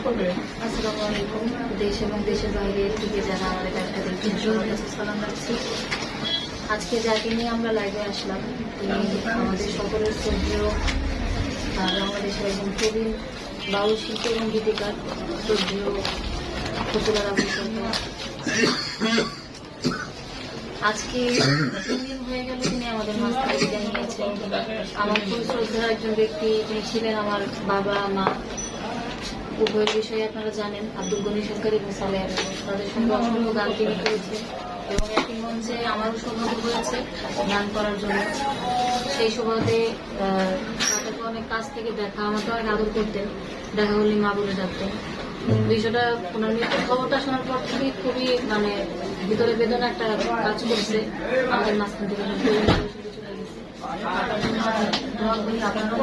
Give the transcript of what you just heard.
আসসালামু আলাইকুম। দেশ এবং দেশের বাইরে থেকে যারা আমাদের ব্যবসা দেখছেন সবার কাছে সালাম রাখছি। আজকে যাকে নিয়ে আমরা লাইভে আসলাম তিনি আমাদের সকলের শ্রদ্ধেয় বাংলাদেশের একজন প্রবীণ বাউল শিল্পী এবং গীতিকার শ্রদ্ধেয় ফতুল্লাহ আবু সরকার। আজকে 3 দিন হয়ে গেল তিনি আমাদের মাঝ থেকে বিদায় নিয়েছেন। আমার খুব শ্রদ্ধার একজন ব্যক্তি, তিনি ছিলেন আমার বাবা মা উভয়ের বিষয়ে আপনারা জানেন। আব্দুল গনি সরকার এবং সালেহ আহমেদ, তাদের সঙ্গে অসংখ্য গান তিনি করেছেন এবং একই মঞ্চে আমারও সৌভাগ্য হয়েছে গান করার জন্য। সেই সুবাদে তাদেরকে অনেক কাছ থেকে দেখা, আমাকে অনেক আদর করতেন, দেখা হলে মা বলে ডাকতেন। বিষয়টা ওনার মৃত্যুর খবরটা শোনার পর থেকে খুবই ভিতরে বেদনা একটা কাজ করছে আমাদের মাঝখান থেকে চলে গেছে। আপনারা